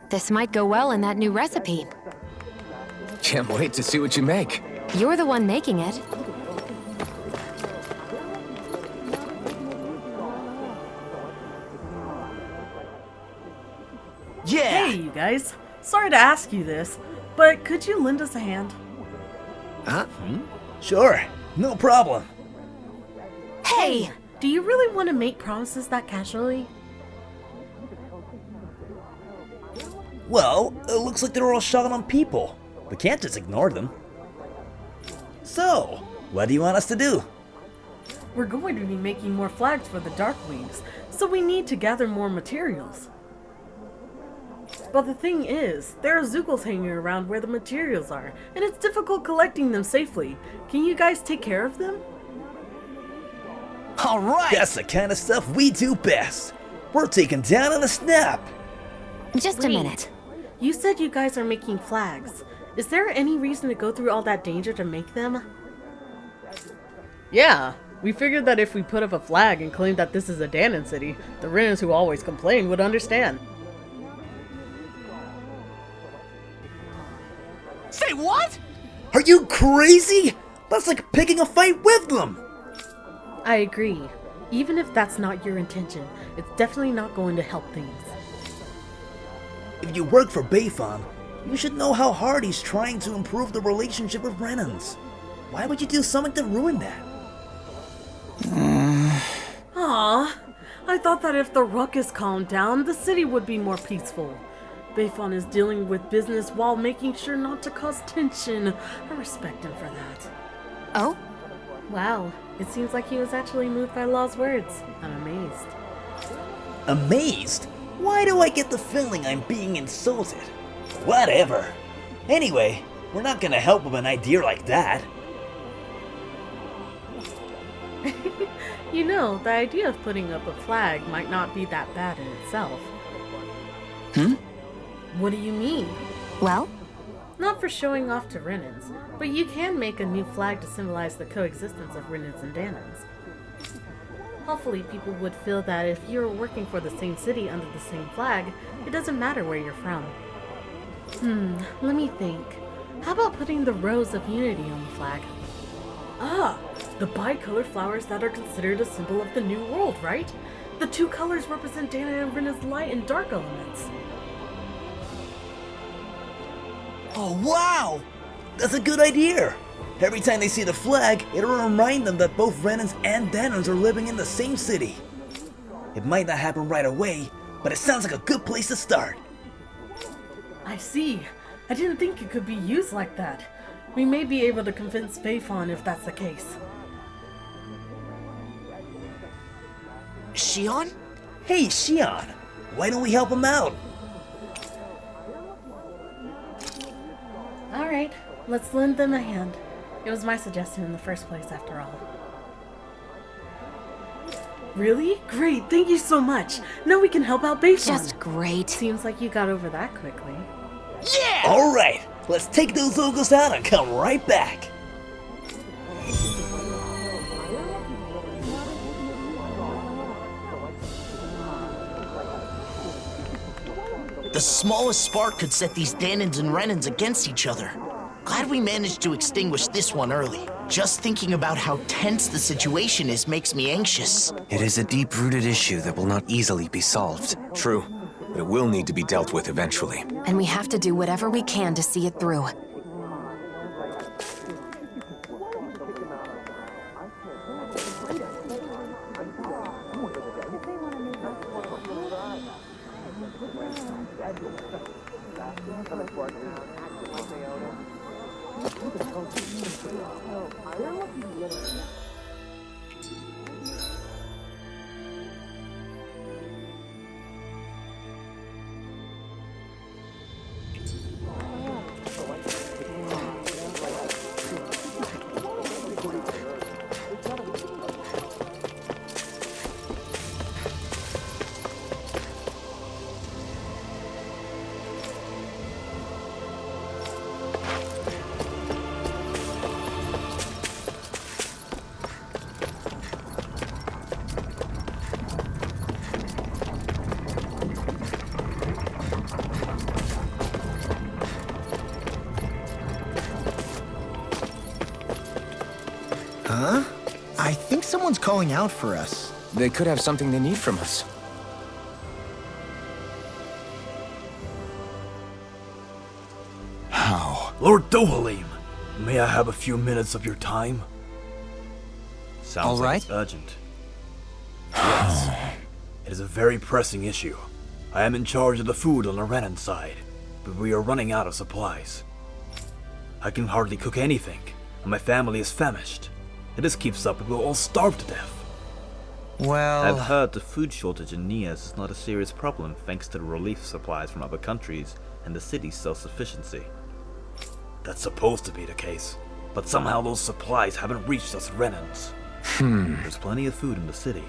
This might go well in that new recipe. Can't wait to see what you make. You're the one making it. Yeah! Hey, you guys. Sorry to ask you this, but could you lend us a hand? Sure, no problem. Hey! Do you really want to make promises that casually? Well, it looks like they're all shot on people. We can't just ignore them. So, what do you want us to do? We're going to be making more flags for the Darkwings, so we need to gather more materials. But the thing is, there are Zoogles hanging around where the materials are, and it's difficult collecting them safely. Can you guys take care of them? Alright! That's the kind of stuff we do best. We're taken down in a snap. Just a minute. You said you guys are making flags. Is there any reason to go through all that danger to make them? Yeah, we figured that if we put up a flag and claimed that this is a Danon city, the Rinners who always complain would understand. Say what? Are you crazy? That's like picking a fight with them. I agree. Even if that's not your intention, it's definitely not going to help things. If you work for Bayfon, you should know how hard he's trying to improve the relationship with Renans. Why would you do something to ruin that? Aww, I thought that if the ruckus calmed down, the city would be more peaceful. Bayfon is dealing with business while making sure not to cause tension. I respect him for that. Oh? Wow, it seems like he was actually moved by Law's words. I'm amazed. Amazed? Why do I get the feeling I'm being insulted? Whatever. Anyway, we're not gonna help with an idea like that. You know, the idea of putting up a flag might not be that bad in itself. What do you mean? Well? Not for showing off to Renans, but you can make a new flag to symbolize the coexistence of Renans and Danons. Hopefully people would feel that if you're working for the same city under the same flag, it doesn't matter where you're from. Let me think. How about putting the Rose of Unity on the flag? Ah, the bi-colored flowers that are considered a symbol of the New World, right? The two colors represent Danon and Renan's light and dark elements. Oh wow! That's a good idea! Every time they see the flag, it'll remind them that both Renans and Danons are living in the same city. It might not happen right away, but it sounds like a good place to start. I see. I didn't think it could be used like that. We may be able to convince Bayfon if that's the case. Shionne? Hey, Shionne! Why don't we help him out? Alright, let's lend them a hand. It was my suggestion in the first place, after all. Really? Great, thank you so much. Now we can help out Bayfon. Just great. Seems like you got over that quickly. Yeah! Alright, let's take those ogres out and come right back. The smallest spark could set these Danons and Renans against each other. Glad we managed to extinguish this one early. Just thinking about how tense the situation is makes me anxious. It is a deep-rooted issue that will not easily be solved. True, but it will need to be dealt with eventually. And we have to do whatever we can to see it through. Huh? I think someone's calling out for us. They could have something they need from us. How? Lord Dohalim, may I have a few minutes of your time? Sounds All like right. it's urgent. Yes. It is a very pressing issue. I am in charge of the food on the Renan side, but we are running out of supplies. I can hardly cook anything, and my family is famished. If this keeps up, we will all starve to death. Well... I've heard the food shortage in Nias is not a serious problem thanks to the relief supplies from other countries and the city's self-sufficiency. That's supposed to be the case, but somehow those supplies haven't reached us Renans. There's plenty of food in the city.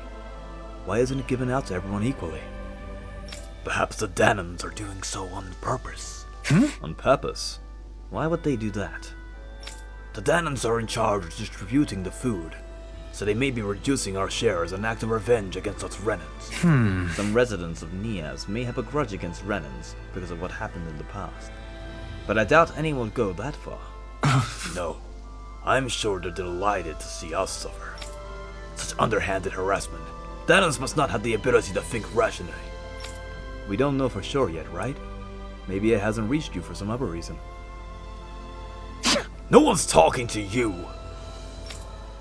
Why isn't it given out to everyone equally? Perhaps the Danans are doing so on purpose. On purpose? Why would they do that? The Danans are in charge of distributing the food, so they may be reducing our share as an act of revenge against us Renans. Some residents of Nias may have a grudge against Renans because of what happened in the past. But I doubt anyone would go that far. No, I'm sure they're delighted to see us suffer. Such underhanded harassment. Danans must not have the ability to think rationally. We don't know for sure yet, right? Maybe it hasn't reached you for some other reason. No one's talking to you!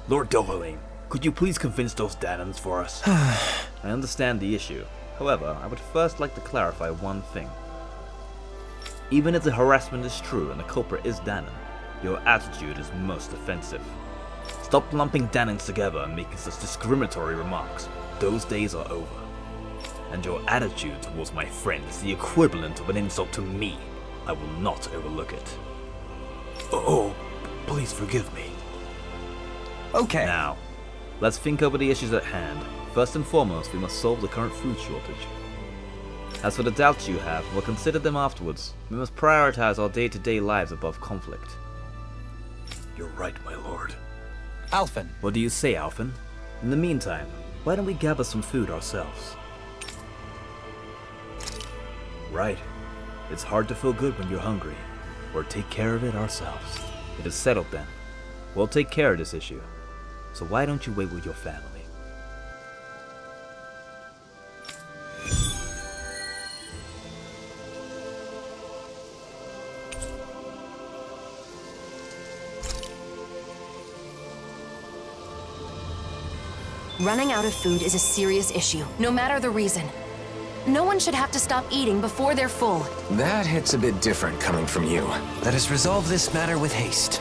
Lord Dohalim, could you please convince those Danans for us? I understand the issue. However, I would first like to clarify one thing. Even if the harassment is true and the culprit is Danan, your attitude is most offensive. Stop lumping Danans together and making such discriminatory remarks. Those days are over. And your attitude towards my friend is the equivalent of an insult to me. I will not overlook it. Oh, please forgive me. Okay. Now, let's think over the issues at hand. First and foremost, we must solve the current food shortage. As for the doubts you have, we'll consider them afterwards. We must prioritize our day-to-day lives above conflict. You're right, my lord. Alphen. What do you say, Alphen? In the meantime, why don't we gather some food ourselves? Right. It's hard to feel good when you're hungry. Or take care of it ourselves. It is settled then. We'll take care of this issue. So why don't you wait with your family? Running out of food is a serious issue, no matter the reason. No one should have to stop eating before they're full. That hits a bit different coming from you. Let us resolve this matter with haste.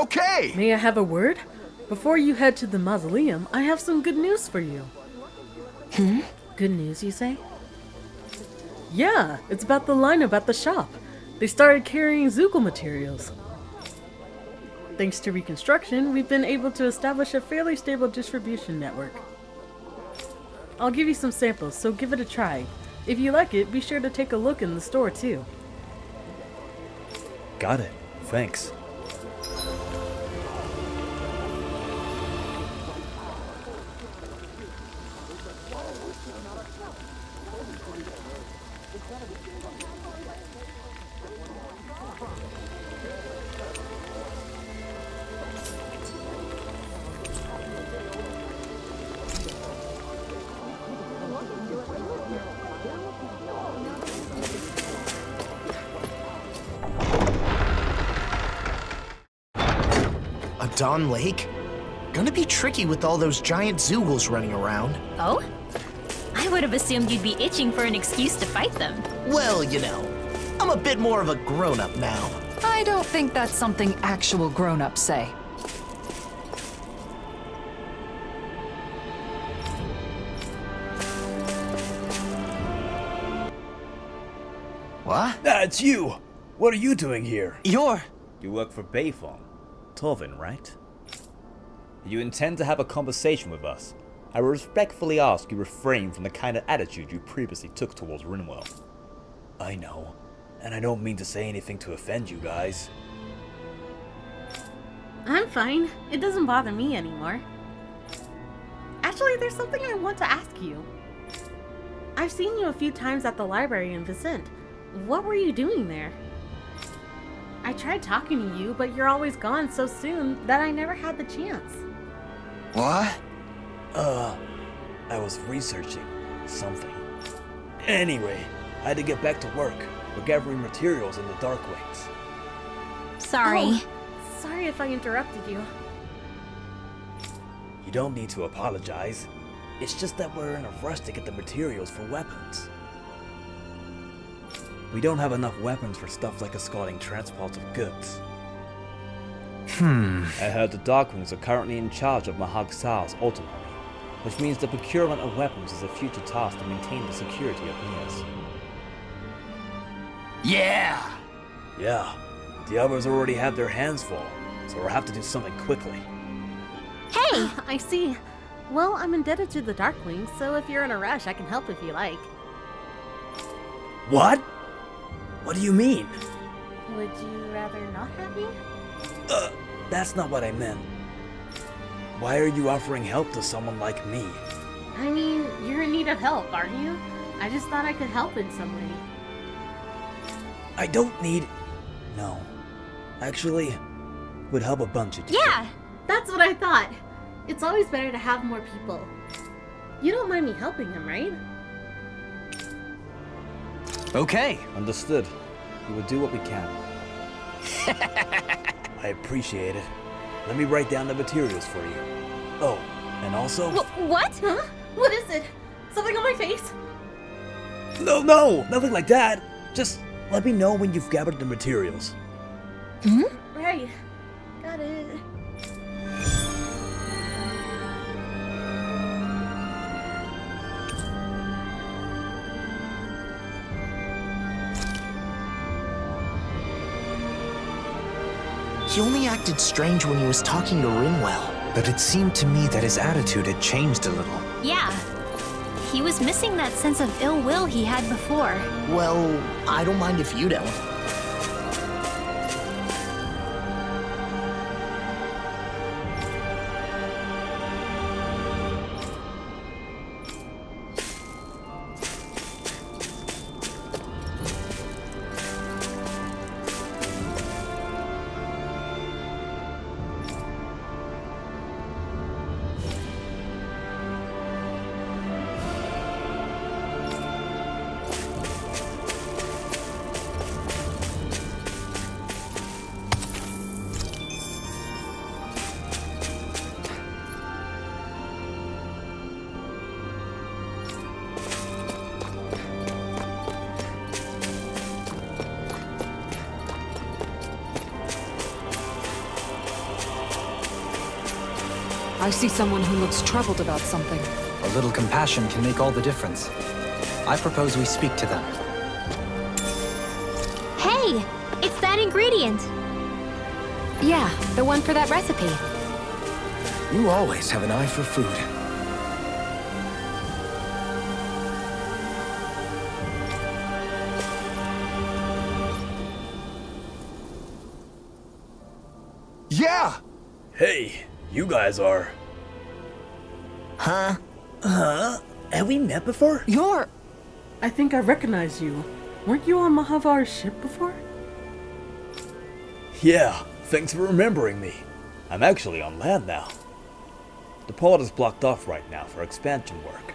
Okay! May I have a word? Before you head to the mausoleum, I have some good news for you. Good news, you say? Yeah, it's about the lineup at the shop. They started carrying Zoogle materials. Thanks to reconstruction, we've been able to establish a fairly stable distribution network. I'll give you some samples, so give it a try. If you like it, be sure to take a look in the store too. Got it. Thanks. A Dawn Lake? Gonna be tricky with all those giant Zoogles running around. Oh? I would have assumed you'd be itching for an excuse to fight them. Well, you know, I'm a bit more of a grown-up now. I don't think that's something actual grown-ups say. What? It's you! What are you doing here? You're... You work for Bayfong. Torvin, right? You intend to have a conversation with us. I respectfully ask you refrain from the kind of attitude you previously took towards Rinwell. I know. And I don't mean to say anything to offend you guys. I'm fine. It doesn't bother me anymore. Actually, there's something I want to ask you. I've seen you a few times at the library in Vicent. What were you doing there? I tried talking to you, but you're always gone so soon that I never had the chance. What? I was researching something. Anyway, I had to get back to work. We're gathering materials in the Dark Wings. Sorry. Oh, sorry if I interrupted you. You don't need to apologize. It's just that we're in a rush to get the materials for weapons. We don't have enough weapons for stuff like escorting transports of goods. I heard the Darkwings are currently in charge of Mahag Sa's Ultima, which means the procurement of weapons is a future task to maintain the security of Nias. Yeah! Yeah, the others already have their hands full, so we'll have to do something quickly. Hey! I see. Well, I'm indebted to the Darkwing, so if you're in a rush, I can help if you like. What? What do you mean? Would you rather not have me? That's not what I meant. Why are you offering help to someone like me? I mean, you're in need of help, aren't you? I just thought I could help in some way. I don't need... No. Actually, would help a bunch of you. Yeah! That's what I thought. It's always better to have more people. You don't mind me helping him, right? Okay. Understood. We will do what we can. I appreciate it. Let me write down the materials for you. Oh, and also... What? Huh? What is it? Something on my face? No, nothing like that. Just let me know when you've gathered the materials. Right. Got it. He only acted strange when he was talking to Rinwell. But it seemed to me that his attitude had changed a little. Yeah. He was missing that sense of ill will he had before. Well, I don't mind if you don't. I see someone who looks troubled about something. A little compassion can make all the difference. I propose we speak to them. Hey! It's that ingredient! Yeah, the one for that recipe. You always have an eye for food. Yeah! Hey, you guys are... Huh? Have we met before? You're... I think I recognize you. Weren't you on Mahavar's ship before? Yeah, thanks for remembering me. I'm actually on land now. The port is blocked off right now for expansion work.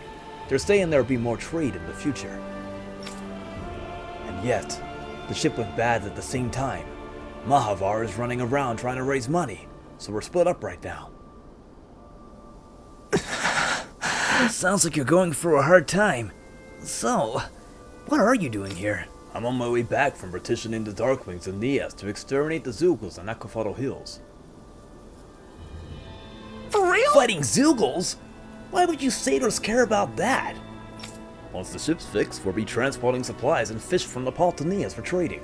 They're saying there'll be more trade in the future. And yet, the ship went bad at the same time. Mahavar is running around trying to raise money, so we're split up right now. Sounds like you're going through a hard time. So, what are you doing here? I'm on my way back from petitioning the Darkwings and Nias to exterminate the Zoogles on Akafado Hills. For real? Fighting Zoogles? Why would you satyrs care about that? Once the ship's fixed, we'll be transporting supplies and fish from Nepal to Nias for trading.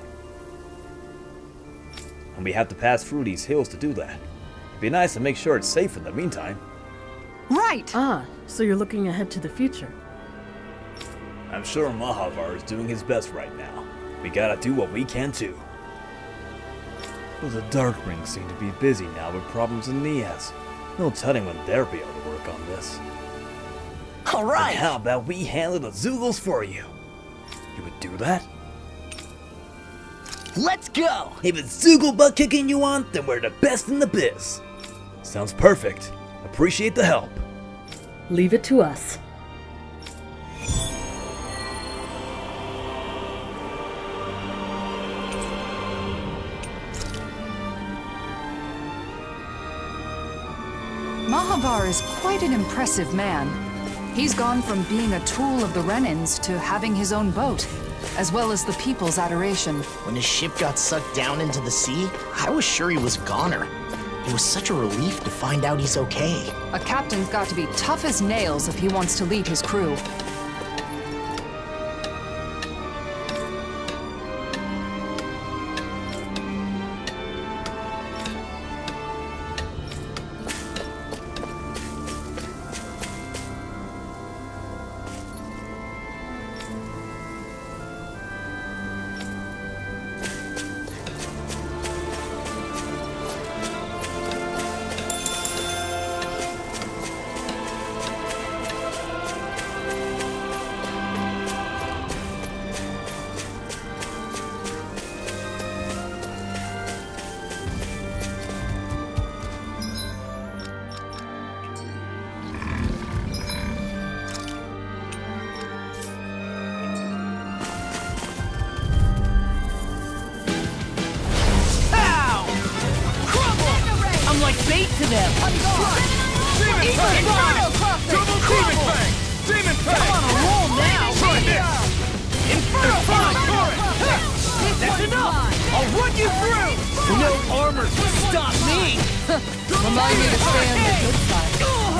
And we have to pass through these hills to do that. It'd be nice to make sure it's safe in the meantime. Right! Ah, so you're looking ahead to the future. I'm sure Mahavar is doing his best right now. We gotta do what we can too. But the Darkwings seem to be busy now with problems in Nias. No telling when they'll be able to work on this. Alright! How about we handle the Zoogles for you? You would do that? Let's go! If it's Zoogle butt kicking you want, then we're the best in the biz. Sounds perfect. Appreciate the help. Leave it to us. Mahavar is quite an impressive man. He's gone from being a tool of the Renins to having his own boat, as well as the people's adoration. When his ship got sucked down into the sea, I was sure he was a goner. It was such a relief to find out he's okay. A captain's got to be tough as nails if he wants to lead his crew. Bait to them! Demon Fang! Double Demon Fang! Demon Fang! I'm on a roll now! Right there! Inferno Fang! That's enough! I'll run you through! No armor can stop me! Remind me to stay on the good side.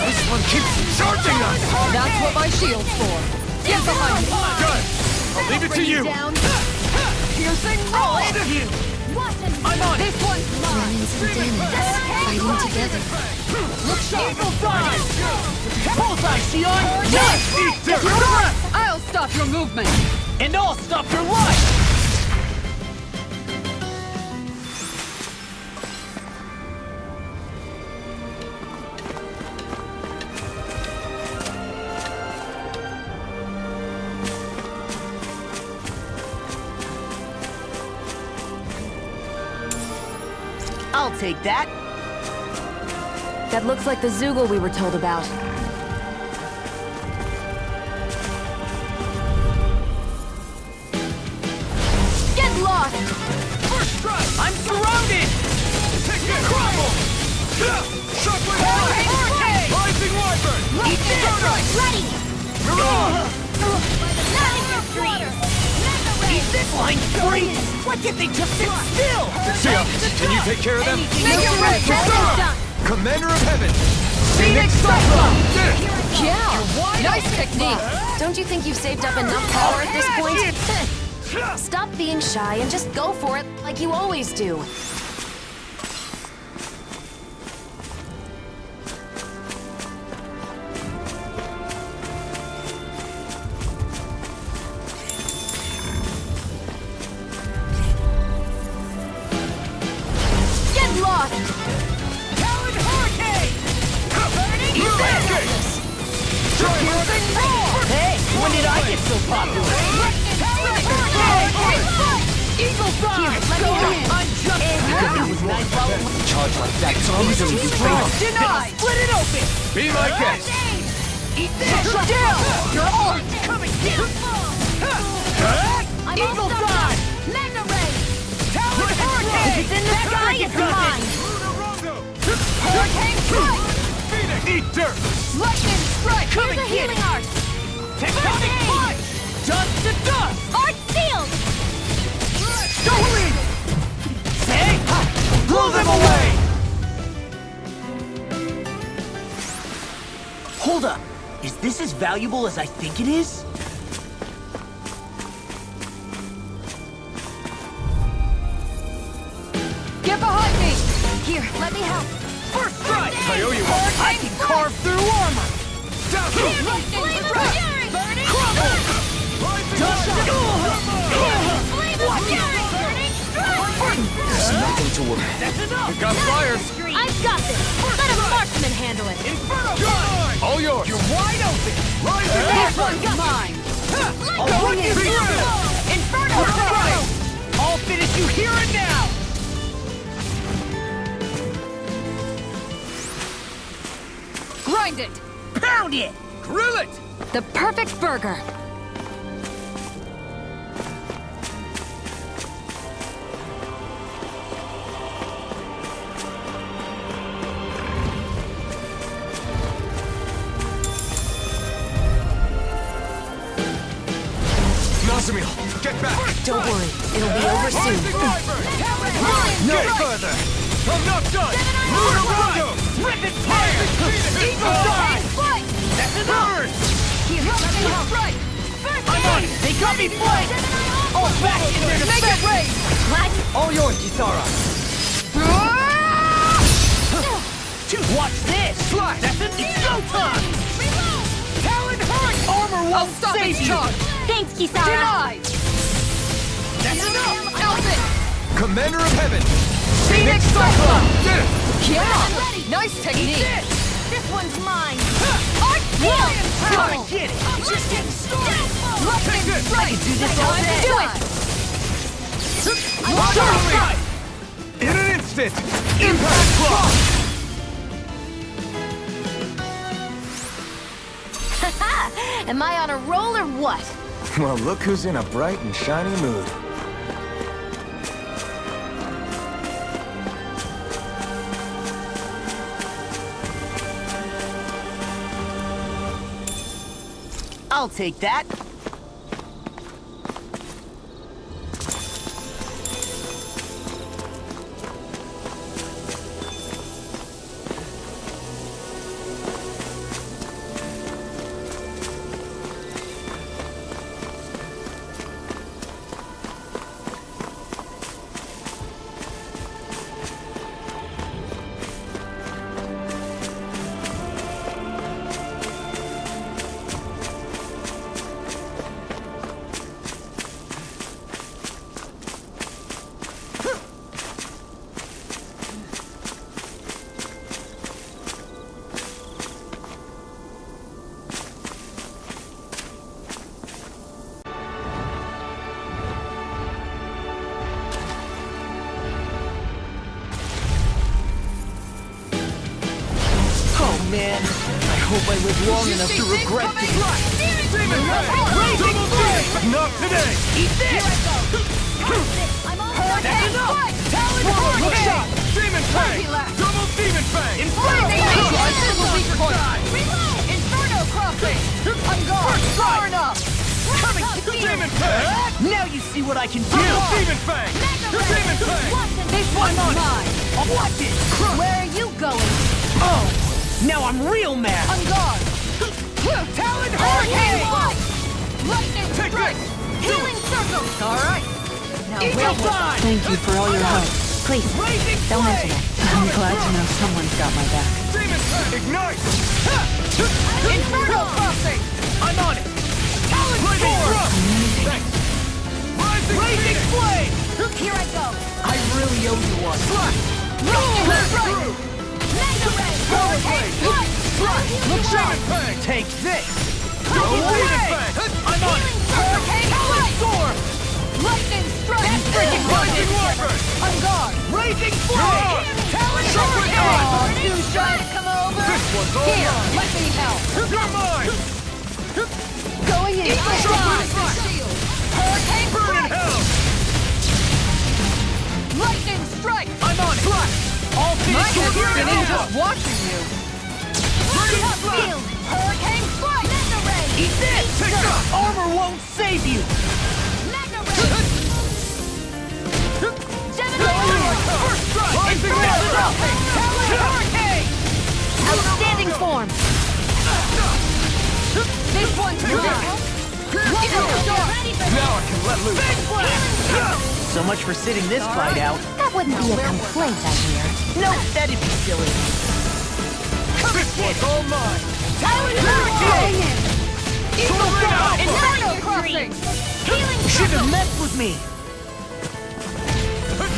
This one keeps charging us! That's what my shield's for. Get behind me! Good! I'll leave it to you! Piercing roll! I'm on this one! Renins and Danins fighting together. Look sharp! Bullseye, Shionne! Yes! Eat their breath! I'll stop your movement! And I'll stop your life! I'll take that. That looks like the Zoogle we were told about. Get lost! First strike! I'm surrounded! Take it! Crumble! Shockwave Strike! Rising Wyvern! Eat this! Ready! You're on! Eat this line, freeze! Why can't they just sit still? Sia, can you take care of them? Make it right! Kisara! Commander of Heaven! Phoenix Cyclone! Yeah! Nice technique! Don't you think you've saved up enough power at this point? Stop being shy and just go for it like you always do. Get lost! Talon Hurricane! Hey, when did I get so popular? Talon Hurricane! Eagle Fire! I'm just... That was nice. Charge like that is easily defeated. Denied! Split it open! Be my guest. Eat this! Down! You're on! Coming here! Eagle Fire! Mega Ray! Talon Hurricane! It's in the sky, it's mine! Hurricane Strike! Eat dirt. Lightning Strike! Here's a healing art! Tectonic Punch! Dust to dust! Art sealed! Dohalim! Say! Blow them away! Hold up. Is this as valuable as I think it is? Get behind me! Here, let me help. First strike! I owe you one. I can carve through armor! Flame of Fury! Burning! Crumble! Dust to Flame of Fury! Burning! There's nothing to worry. That's enough! Got fire. I've got this! Let a marksman handle it! Inferno Punch! All yours. You're wide open! This one's mine! I'll bring it through! Inferno Strike! I'll finish you here and now! Grind it! Pound it! Grill it! The perfect burger! Nazamil, get back. Don't worry, it'll be over soon. No further! I'm not done! Lunarondo! Rip it fire! Eagle Dive! That's enough! Here, let me help. Right! I'm on it! They got me flanked! All back in their Make it defense! rain! All yours, Kisara! Watch this! Slide! That's it! It's go time! Talon Hurricane! Armor won't Stop save its you! charge! Thanks, Kisara! Denied! That's enough! Alphen! Commander of Heaven. Phoenix Cyclone! Did it. Yeah! Nice technique! This one's mine! Art sealed! Come and get it! It's just getting started! Lightning strike! I can do this all day! Do it! Sure! In an instant. Impact block. Am I on a roll or what? Well, look who's in a bright and shiny mood. I'll take that. Man, I hope I live long enough to regret this. Not today. Eat this! That's enough! Talon Hurricane! Demon Fang. Double Demon Fang. Inferno Crossing! I'm gone! Far enough! Coming! Demon Fang. Now you see what I can do! Demon Fang. Demon Fang. This one's mine! Watch it! Where are you going? Oh! Now I'm real mad! On guard! Talon Hurricane! Lightning strike! Healing circle! Alright! Now Eagle Fly! Thank you for all your help. Please, don't mention it. I'm glad to know someone's got my back. Ignite! Inferno Crossing! I'm on it! Talon Storm! Thanks! Rising Flame! Here I go! I really owe you one. Lightning strike! Mega ray! Hurricane strike! Look sharp! Take this! Go away! I'm on it! Hurricane strike! Storm! Lightning strike! That's freaking Rising Wyvern! On guard! Rising Flame! Talon Hurricane! Oh, too shy to come over! This one's all Here, mine! let me help! You're mine! Going in! Eagle Strike! Shield! Hurricane Burn in strike! hell! Lightning strike! I'm on it! Flash! All My things head's are spinning over! just watching you! Shield! Hurricane strike! Mega ray! Eat this! Take that! Armor won't save you! Mega ray! Gemini! First strike! Rising Talon Hurricane! Outstanding form! This one's mine! Now I can let loose! So much for sitting this fight out. That wouldn't be a complaint, I hear. No, that'd be silly. This one's all mine! Talon Hurricane! Eagle Fly! Inferno Crossing! Healing Should have circle! messed with me!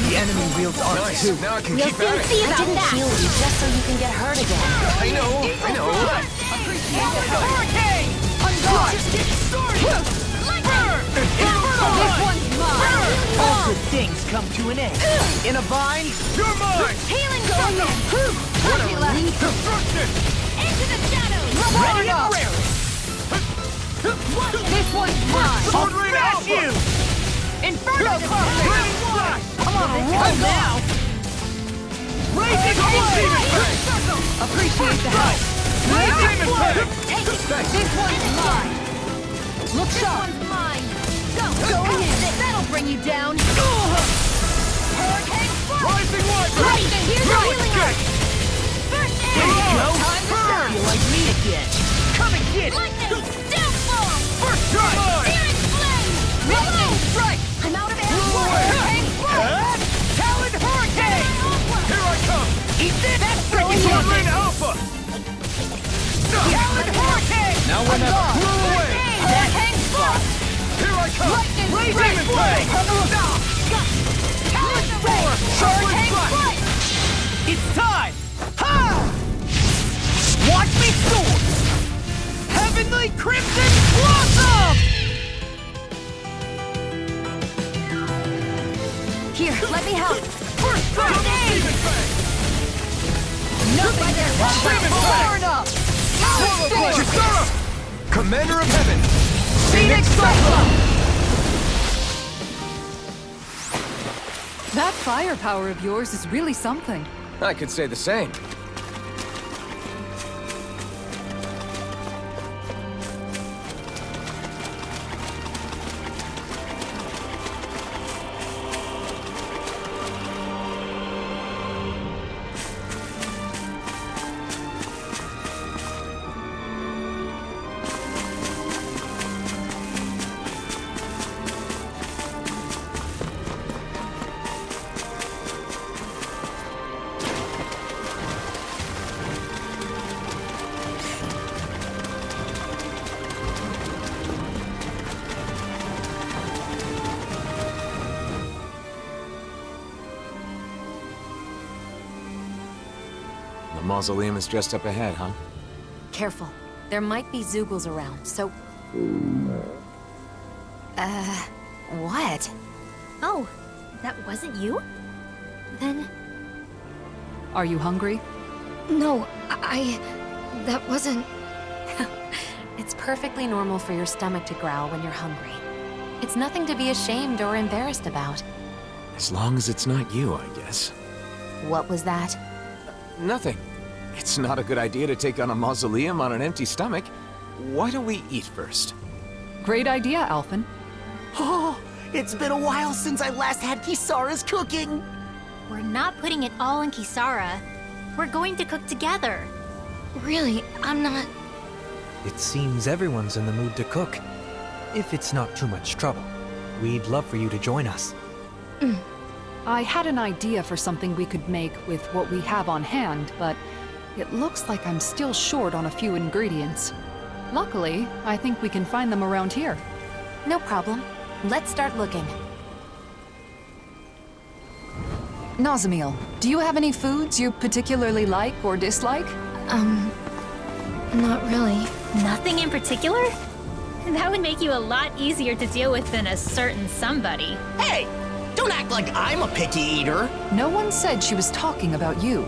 The enemy wields R2. Now I can You'll keep soon at it. see I about didn't that. shield you just so you can get hurt again. I know. Hurricane! On guard! Just getting started! Burn! This one's mine! All good things come to an end. In a vine, you're mine! Healing circle! Turkey left! Destruction! Into the shadows! Ready and rare! This one's mine! I'll smash you! Inferno Crossing! Ready flash! I'm on a roll now! Raising flame! Circle! Appreciate the help! Raising flame! Take it! This one's mine! Look sharp! This one's mine! Going in! That'll bring you down! Hurricane strike! Rising Wyvern! Lightning! Here's your healing Good! art! First aid! There you go! Time to Burn! You like me again! Come and get it! Lightning! Downfall! First strike! Searing flame! Lightning strike! I'm out of air! Hurricane strike! Talon Hurricane! Here I come! Eat this! That's freaking Hurricane Alpha! Talon Hurricane! Now we're not. Blew away! Hurricane strike! Here I come! Lightning Raising strike! flame! Talon storm! Hurricane strike! It's time! Ha! Watch me soar! Heavenly Crimson Blossom! Here, let me help. First strike! Nothing there! Far enough! Kisara! Commander of Heaven! Phoenix Cyclone! That firepower of yours is really something. I could say the same. The mausoleum is just up ahead, huh? Careful. There might be Zoogles around, so... what? Oh, that wasn't you? Then... Are you hungry? No, that wasn't... It's perfectly normal for your stomach to growl when you're hungry. It's nothing to be ashamed or embarrassed about. As long as it's not you, I guess. What was that? Nothing. It's not a good idea to take on a mausoleum on an empty stomach. Why don't we eat first? Great idea, Alphen. Oh, it's been a while since I last had Kisara's cooking. We're not putting it all in Kisara. We're going to cook together. Really, I'm not... It seems everyone's in the mood to cook. If it's not too much trouble, we'd love for you to join us. I had an idea for something we could make with what we have on hand, but it looks like I'm still short on a few ingredients. Luckily, I think we can find them around here. No problem. Let's start looking. Nazamil, do you have any foods you particularly like or dislike? Not really. Nothing in particular? That would make you a lot easier to deal with than a certain somebody. Hey! Don't act like I'm a picky eater! No one said she was talking about you.